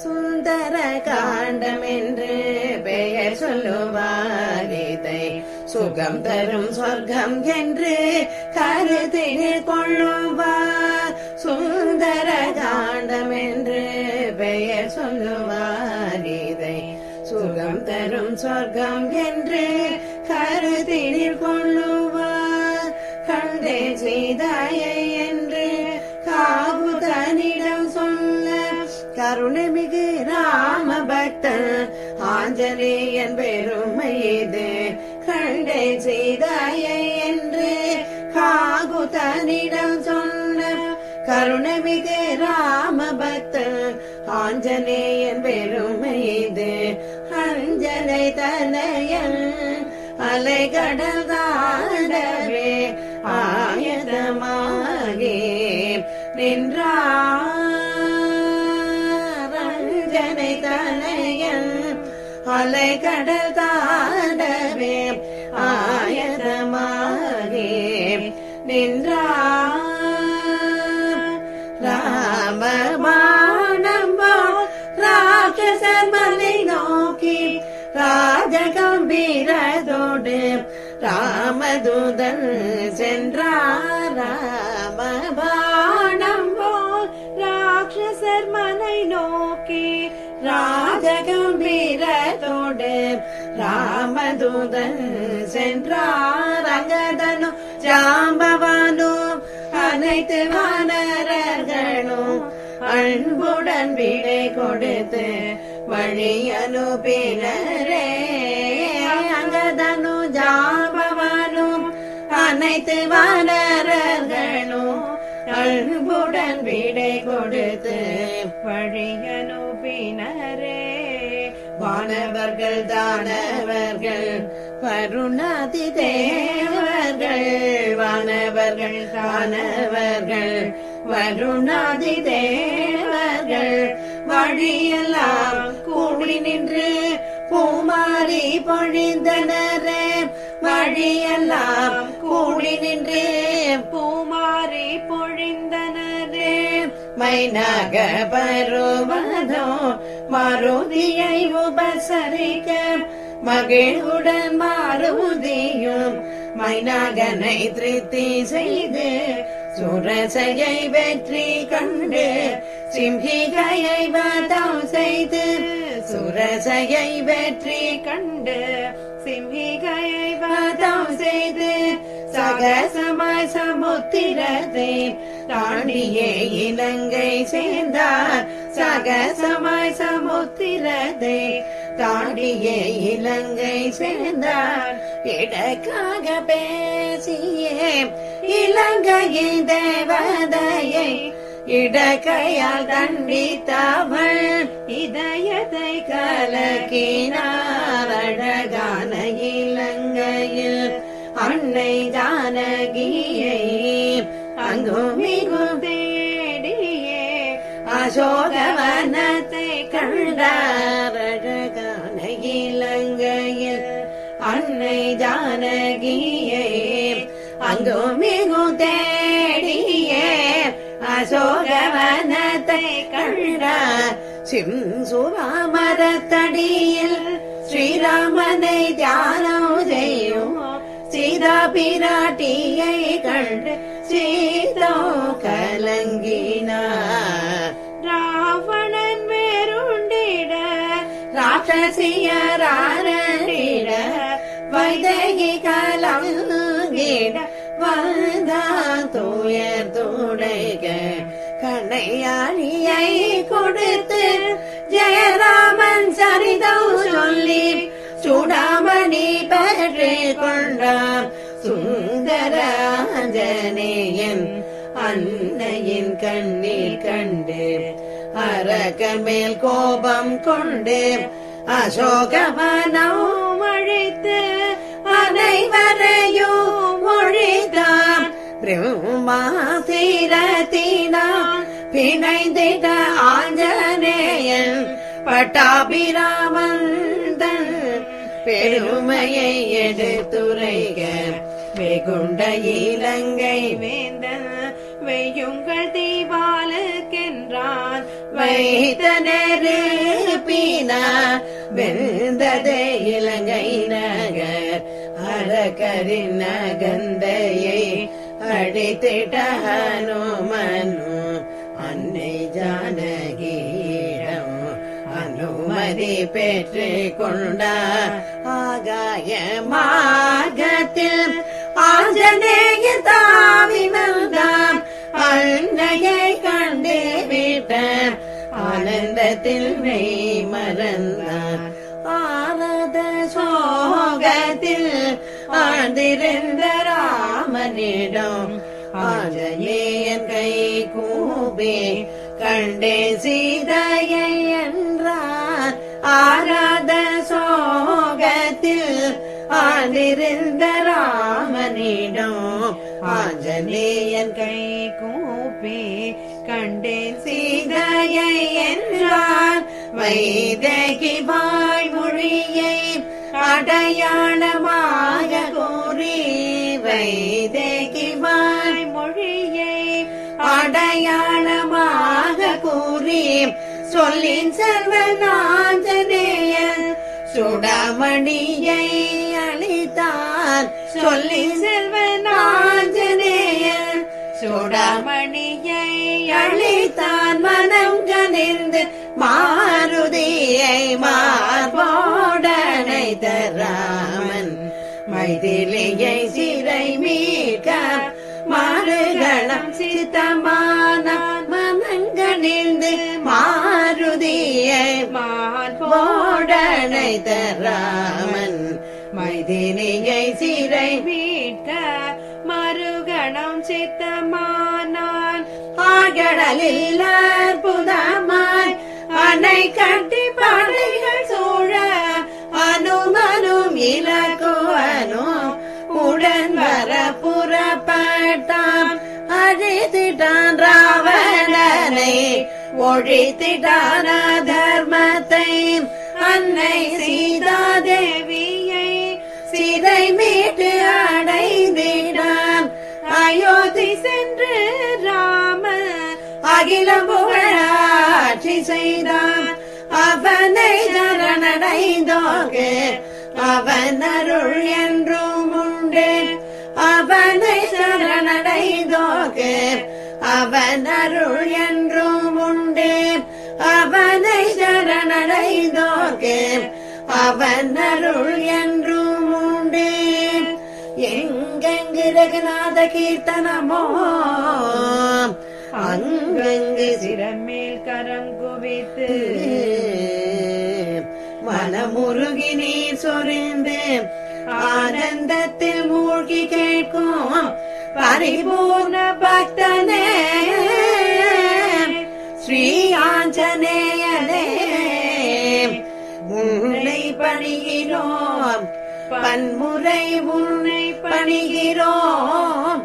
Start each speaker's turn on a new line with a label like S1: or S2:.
S1: சுந்தர காண்டம் என்று பெயர் சொல்லுவார். இதை சுகம் தரும் சொர்க்கம் என்று கருத்தில் கொள்ளுவார். சுந்தர காண்டம் என்று பெயர் சொல்லுவார். இதை சுகம் தரும் சொர்க்கம் என்று கருத்தில் கொள்ளுவார். கண்டே சீதாயை என்று காகுதனிடம் சொல்ல கருணைமிகு ராம பக்தன் ஆஞ்சநேயன் பெருமை இது. கண்டே சீதாயை என்று காகுதனிடம் சொன்ன கருணைமிகு ராம பக்தன் ஆஞ்சநேயன் பெருமை இது. அஞ்சனை தனையன் அலை கடல் தாண்டவே ஆயதமாகி நின்றார். அஞ்சனை தனையன் அலை கடல் தாண்டவே ஆயதமாகி நின்றார். ராமபாணம் ராட்சசர் மலை நோக்கி ராஜகம்பீரதோடு ராமதூதன் சென்றார். ராமபாணம் ராட்சசர் மலை நோக்கி ராஜகம்பீரதோடு ராமதூதன் சென்றார். அங்கதனு ஜாம்பவானும் அனைத்து வானரர்களும் அன்புடன் விடை கொடுத்து வழி அனுப்பினரே. அங்கதனு ஜாம்பவானும் அனைத்து வானரர்களும் அன்புடன் விடை கொடுத்து வழி அனுப்பினரே. வானவர்கள் தானவர்கள் வருணாதி தேவர்கள். வானவர்கள் தானவர்கள் வருணாதி தேவர்கள் வழியெல்லாம் கூடி நின்று பூமாரி பொழிந்தனரே. வழியெல்லாம் கூடி நின்று பூமாரி பொழிந்தனரே. மைனாக பருவதோ மாருதியை உபசரிக்க மகிழ்வுடன் மாருதியும் மைனாகனை திருப்தி செய்து சுரசையை வெற்றி கண்டு சிம்ஹிகையை வதம் செய்து சுரசையை வெற்றி கண்டு சிம்ஹிகையை வதம் செய்து சகசமாய் சமுத்திரத்தை தாண்டியே இலங்கை சேர்ந்தார். சகசமாய் சமுத்திரத்தை தாண்டியே இலங்கை சேர்ந்தார். இடக்காக பேசியே இலங்கையின் தேவதையை இடக்கையால் தண்டித்தவள் இதயத்தை கலக்கினார். அழகான இலங்கையில் அன்னை ஜானகியை அங்கும் இங்கும் தேடியே அசோகவனத்தை கண்டார். அழகான இலங்கையில் அன்னை ஜானகியை அங்கும் இங்கும் தேடியே அசோகவனத்தை கண்டார். சிம்சுவாமரத்தடியில் ஸ்ரீராமனை தியானம் செய்யும் சீதா பிராட்டியை கண்டு சீதோ கலங்கினார். ராவணன் வேறுண்டிட ராட்சசியராரிட வைதகி கலங்கிட வந்தான் துயர் துடைக கண்ணையாளியை கொடுத்து ஜெயராமன் சரிதம் சொல்லி சூடாமணி பெற்று கொண்டார். சுந்தராஞ்சனேயன் அன்னையின் கண்ணீர் கண்டு அரக்கன் மேல் கோபம் கொண்டு அசோகவனம் அழைத்து அனைவரையும் ஒழித்தான். பிரம்மாசீரத்தினான் பிணைந்திட ஆஞ்சநேயன் பட்டாபிராமன் பெருமையை எடுத்துரைக வெகுண்ட இலங்கை வேந்தன் வெய்யுங்கள் தீபாலுக்கென்றான் வைத்த நெரு வெந்ததே இலங்கை நகர் அரக்கரின் நகந்தையை அடித்திட்ட ஹனுமனு அன்னை ஜானகியிடம் அனுமதி பெற்று கொண்டார். ஆகாய மார்க்கத்தில் ஆஞ்சநேய தாவி வந்தார். அன்னையை கண்டு விட்ட ஆனந்தத்தில் மெய் மறந்தார். ஆனந்த சோகத்தில் ஆழ்ந்திருந்த ராமனிடம் ஆஞ்சநேயன் கை கூபி கண்டே சீதையை என்றார். ஆராத சோகத்தில் ஆழ்ந்திருந்த ராமனிடம் ஆஞ்சநேயன் கை கூப்பி கண்டேன் சீதையை என்றார். வைதேகி வாய்மொழியை அடையாளமாக கூறி வைதேகி வாய்மொழியை அடையாளமாக கூறி சொல்லின் செல்வன் ஆஞ்சநேயன் சுடமணியை அளித்தார். சொல்லின் செல்வன் ஆஞ்சநேயன் சுடமணியை அளித்தான். மனம் கனிந்து மாருதியை மார்போடனைத்த ராமன் மைதிலியை சிறை மீட்க மாறுகளம் சித்தமான மனங்கணிந்து மாருதியை மார்போடனைத்த ராமன் மைதிலியை சிறை மீட்க மறுகணம் சித்தமானான். ஆகடலில் அற்புதமாய் அணை கட்டி படைகள் சூழ அனுமனும் இலக்குவனும் உடன் வர புறப்பட்டான். அழித்திட்டான் ராவணனை ஒழித்திட்டான தர்மத்தை. அன்னை சீதாதேவியை சிறை மீட்டு அடைந்திடான். அயோத்தி சென்று ராம அகிலம் புகழாட்சி செய்தான். அவனை சரணடைந்தோக்கு அவன் அருள் என்றும் உண்டு. அவனை சரணடைந்தோக்கு அவன் அருள் என்றும் உண்டு. அவனை சரணடைந்தோக்கு அவன் அருள் என்றும் உண்டு. எங்கெங்கு ரகுநாத கீர்த்தனமோ அங்கங்கு சிரமேல் கரம் குவித்து மனமுருகி நீர் சொரிந்து ஆனந்தத்தில் மூழ்கி கேட்கும் பரிபூர்ண பக்தனே ஸ்ரீ ஆஞ்சநேயனே உன்னை பணிகிறோம். பன்முறை உன்னை பணிகிறோம்.